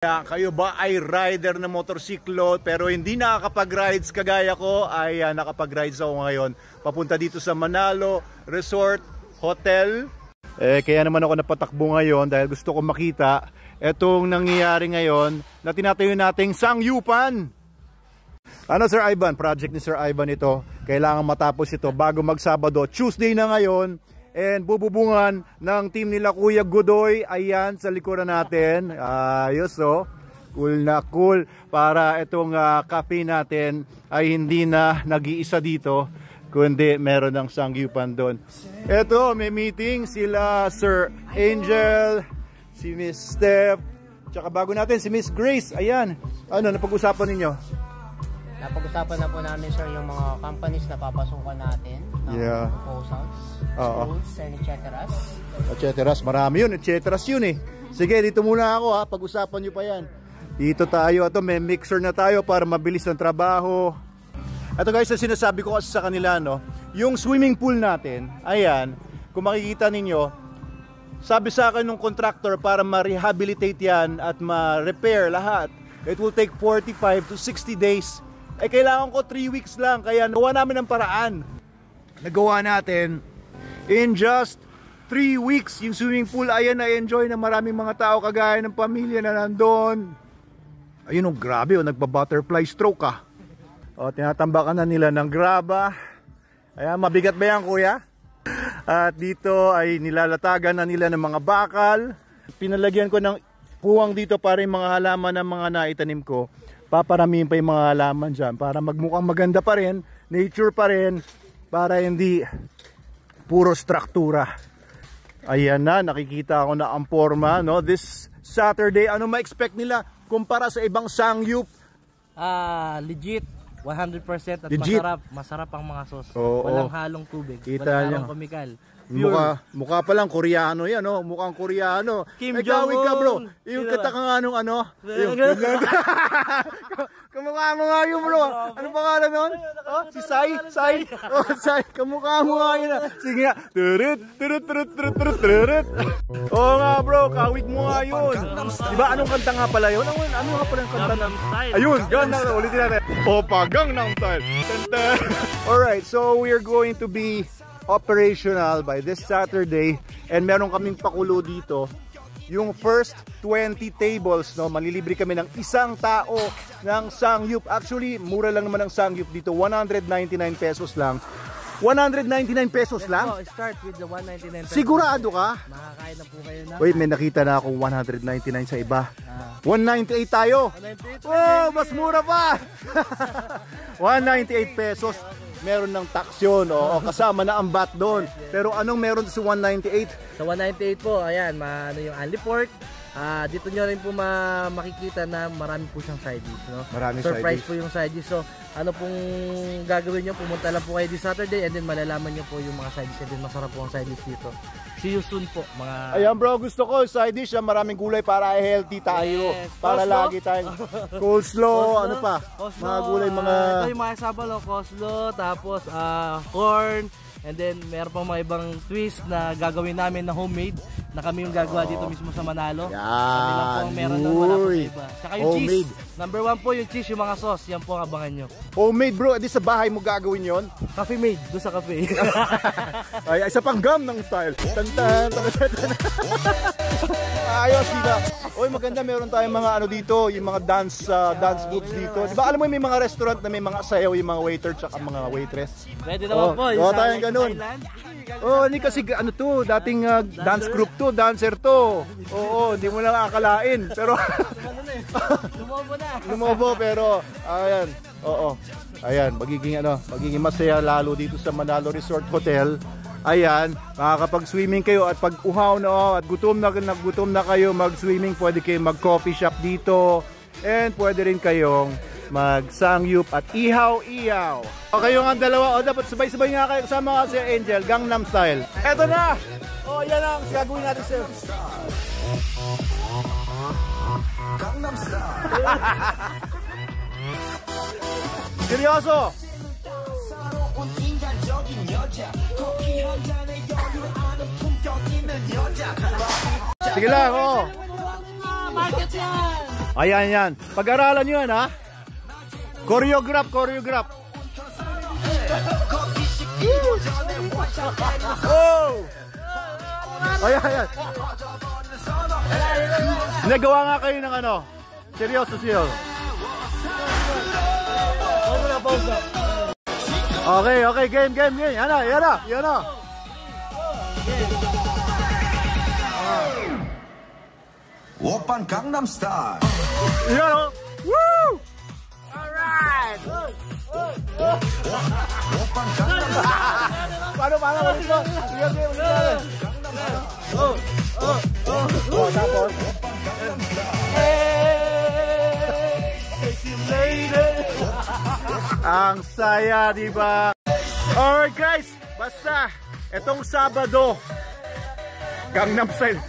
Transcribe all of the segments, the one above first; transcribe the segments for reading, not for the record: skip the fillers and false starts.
Kayo ba ay rider ng motorsiklo pero hindi nakakapag-rides kagaya ko? Ay nakapag-rides ako ngayon. Papunta dito sa Manalo Resort Hotel. Kaya naman ako napatakbo ngayon dahil gusto ko makita etong nangyayari ngayon na tinatayo nating sangyupan. Ano Sir Ivan? Project ni Sir Ivan ito. Kailangan matapos ito bago mag-Sabado. Tuesday na ngayon. And bububungan ng team nila Kuya Godoy. Ayan sa likuran natin. Ayos oh. Cool na cool. Para itong cafe natin ay hindi na nag-iisa dito, kundi meron ng sangyupan doon. Eto, may meeting sila Sir Angel, si Miss Steph, tsaka bago natin si Miss Grace. Ayan. Ano, napag-usapan ninyo? Napag-usapan na po namin sir yung mga companies na papasukan natin. Proposals, schools, and etceteras. Etceteras, marami yun. Etceteras yun eh. Sige, dito muna ako ha. Pag-usapan nyo pa yan. Dito tayo. Ito, may mixer na tayo para mabilis ang trabaho. Ito guys, na sinasabi ko kasi sa kanila, no? Yung swimming pool natin, ayan, kung makikita ninyo, sabi sa akin ng contractor para ma-rehabilitate yan at ma-repair lahat, it will take 45 to 60 days. Kailangan ko 3 weeks lang. Kaya nawa namin ang paraan. Nagawa natin in just 3 weeks yung swimming pool. Ayan, na-enjoy na maraming mga tao kagaya ng pamilya na nandun. Ayun, grabe, nagpa-butterfly stroke ka. Tinatambakan na nila ng graba. Ayan, mabigat ba yan kuya? At dito ay nilalatagan na nila ng mga bakal. Pinalagyan ko ng puwang dito para yung mga halaman ng mga naitanim ko. Paparamihin pa yung mga halaman dyan para magmukhang maganda pa rin, nature pa rin, para hindi puro struktura. Ayan na, nakikita ako na ang forma, no? This Saturday, ano ma-expect nila kumpara sa ibang sangyup? Legit, 100% at legit. Masarap ang mga sauce. Oo, walang halong tubig, kita walang halong kemikal. Mukha pa lang Koreano yan, no? Mukhang Koreano. Kim Jong-un ka bro, yung katakang anong ano? Kamukha mo nga yun bro. Ano pangalan nun? Si Sai? Sai? Sai, kamukha mo nga yun. Sige nga. Oo nga bro, kawig mo nga yun. Diba anong kanta nga pala yun? Ano nga pala yung kanta ng... Ayun, Gangnam Style. Ulitin natin. Opa, Gangnam Style. Alright, so we are going to be operational by this Saturday and meron kaming pakulo dito. Yung first 20 tables, no, malilibre kami ng isang tao ng sangyup. Actually, mura lang naman ang sangyup dito, 199 pesos lang. 199 pesos lang? Start with the 199 pesos. Sigurado ka? Makakain na po kayo na. Wait, may nakita na akong 199 sa iba. 198 tayo. 198. Oh, mas mura pa. 198 pesos. Meron ng tax yun, kasama na ang VAT doon. Pero anong meron sa 198? Sa 198 po, ayan, ano yung only pork. Dito nyo rin po makikita na marami po siyang side dish, no? Maraming surprise po yung side dish. So, ano pong gagawin nyo? Pumunta lang po kayo this Saturday and then malalaman nyo po yung mga side dish. And then masarap po ang side dish dito. See you soon po, mga... Ayan bro, gusto ko side dish, maraming gulay para healthy tayo. Yes. Para coleslaw? Lagi tayong coleslaw, ano pa? Coleslaw, mga gulay, mga... ito yung mga sabal, coleslaw, tapos corn. And then meron pang mga ibang twist na gagawin namin na homemade, na kami yung gagawa dito mismo sa Manalo. Yan. Kami lang po ang meron doon, wala po sa iba. Tsaka yung homemade cheese. Number 1 po yung cheese, yung mga sauce. Yan po ang abangan nyo. Homemade bro, edi sa bahay mo gagawin yon? Cafe made, doon sa cafe. Ay, isa pang Gangnam Style. Ayos, diba? Oy, maganda, meron tayong mga ano dito, yung mga dance booths dito. Diba alam mo may mga restaurant na may mga sayaw, yung mga waiter tsaka mga waitress. Pwede naman po. Gawa tayong ganun. Hindi kasi ano to, dating dance group to, dancer to. Oo, hindi mo lang akalain. Pero lumobo pero ayan. Oo. Ayan, magiging masaya lalo dito sa Manalo Resort Hotel. Ayan, makakapag-swimming kayo at pag uhaw na at gutom na kayo mag-swimming, pwede kayo mag-coffee shop dito. And pwede rin kayong mag-sangyup at ihaw-ihaw. Okay yung ang dalawa, dapat sabay-sabay nga kayo kasama si Angel, Gangnam Style. Eto na! Yan ang gagawin natin sir. Gangnam Style. Seryoso! Sige lang, Market yan! Ayan yan. Pag-aralan nyo yan ha. Choreograph. Oh! Ayan. Nagawa nga kayo ng ano. Seryoso. Okay, game. Yan na. Oppan Gangnam Style. Yan o. Woo! Alright! Oppan Gangnam Style. Paano? Ulit mo. Tapos. Ang saya, diba? Alright guys, basta etong Sabado, Gangnam Style.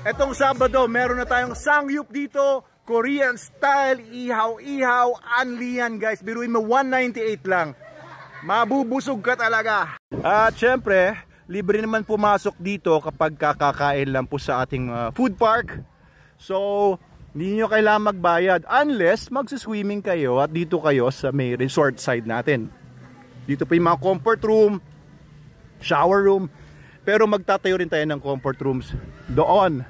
Etong Sabado, meron na tayong Sangyup dito, Korean style, ihaw, anli yan guys. Biruin mo 198 lang. Mabubusog ka talaga. At syempre, libre naman pumasok dito kapag kakakain lang po sa ating food park. So, hindi nyo kailangan magbayad unless magsuswimming kayo at dito kayo sa may resort side natin. Dito pa yung mga comfort room, shower room. Pero magtatayo rin tayo ng comfort rooms doon.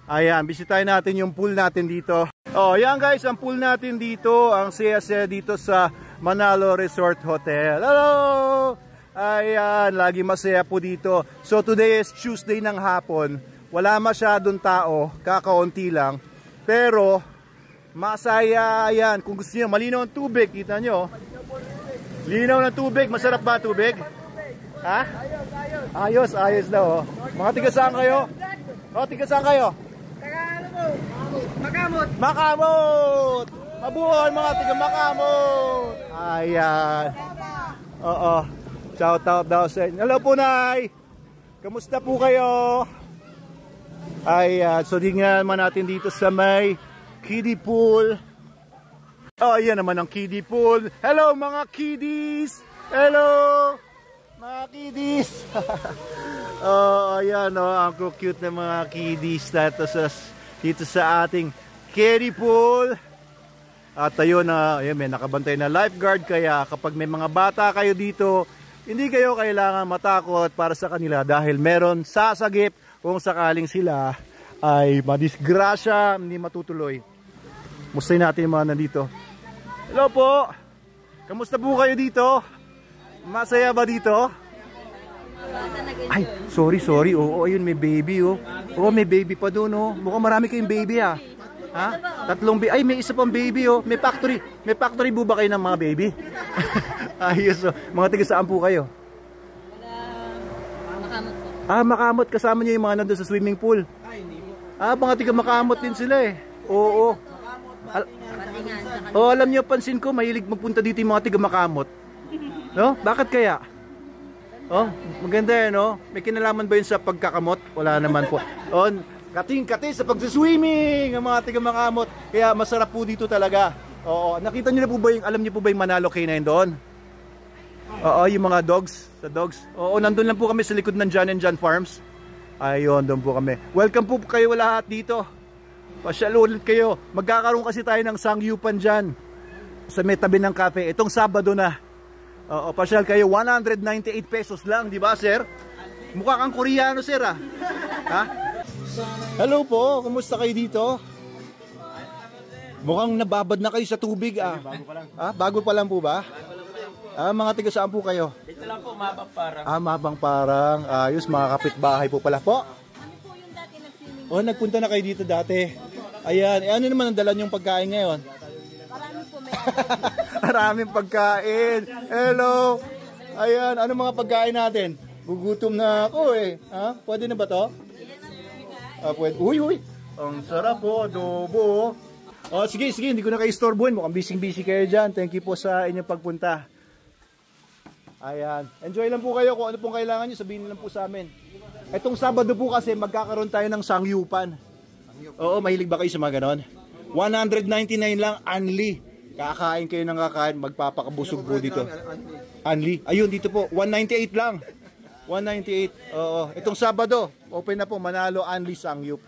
Ayan, bisitahin natin yung pool natin dito. Oh, yan guys, ang pool natin dito, ang saya-saya dito sa Manalo Resort Hotel. Hello! Ayan, lagi masaya po dito. So today is Tuesday ng hapon. Wala masyadong tao, kakaunti lang. Pero masaya yan. Kung gusto niyo, malinaw ang tubig, kita nyo. Linaw ng tubig, masarap ba tubig? Ha? Ayos daw. Oh. Mga tiga saan kayo? Tiga saan kayo? Makamot! Mabuhay mga tiga Makamot! Ayan. Oo. Shout out daw sa inyo. Hello po, Nay! Kamusta po kayo? Ayan. So, tingnan naman natin dito sa may kiddie pool. Oh, ayan naman ang kiddie pool. Hello mga kiddies! Hello! Mga kiddies! Oh, ayan o. Ang cute na mga kiddies dito sa ating kiddie pool. At ayun na, may nakabantay na lifeguard. Kaya kapag may mga bata kayo dito, hindi kayo kailangan matakot para sa kanila dahil meron sasagip kung sakaling sila ay madisgrasya, hindi matutuloy. Mustahin natin yung mga nandito. Hello po! Kamusta po kayo dito? Masaya ba dito? Ay, sorry. Oo, ayun may baby oh. Oo, may baby pa doon oh. Mukhang marami kayong baby ah. Ha? Tatlong baby. Ay, may isa pang baby oh. May factory. May factory po ba kayo ng mga baby? Ayos oh. Mga tiga saan po kayo? Makamot po. Makamot. Kasama niyo yung mga nandun sa swimming pool. Mga tiga Makamot din sila eh. Oo. Alam niyo, pansin ko, mahilig magpunta dito yung mga tiga Makamot. No? Bakit kaya? Oh, maganda yan, no? May kinalaman ba yun sa pagkakamot? Wala naman po. Kating-kati sa pagsiswimming ang mga tiga Makamot. Kaya masarap po dito talaga. Oo, nakita niyo na po ba yung, alam niyo po ba yung Manalo Canine doon? Oo, yung mga dogs, sa dogs. Oo, nandun lang po kami sa likod ng John and John Farms. Ayun, doon po kami. Welcome po kayo lahat dito. Pasyal ulit kayo. Magkakaroon kasi tayo ng sangyupan dyan sa may tabi ng cafe. Itong Sabado na. Oo, pasyal kayo. 198 pesos lang, di ba, sir? Mukha kang Koreano, sir, ah. Ha? Hello po, kumusta kayo dito? Mukhang nababad na kayo sa tubig, ah. Bago pa lang. Bago pa lang po ba? Mga tiga saan po kayo? Dito lang po, Mabang Parang. Mabang Parang. Ayos, mga kapitbahay po pala po. Ano po yung dati nagsinig? Nagpunta na kayo dito dati. Ayan, ano naman ang dala niyong pagkain ngayon? Marami po Maraming pagkain. Hello. Ayan, ano mga pagkain natin? Gugutom na ako eh. Pwede na ba to? Pwede. Uy. Ang sarap po, adobo. Sige, hindi ko na kayo istorbohin. Mukhang busy kayo dyan. Thank you po sa inyong pagpunta. Ayan. Enjoy lang po kayo. Kung ano pong kailangan nyo, sabihin lang po sa amin. Itong Sabado po kasi magkakaroon tayo ng sangyupan. Oo, mahilig ba kayo sa mga ganon? 199 lang, anli. Kakain kayo ng kakain, magpapakabusog po dito. Anli. Ayun, dito po, 198 lang. 198. Oo, itong Sabado, open na po, Manalo Anli Sangyup.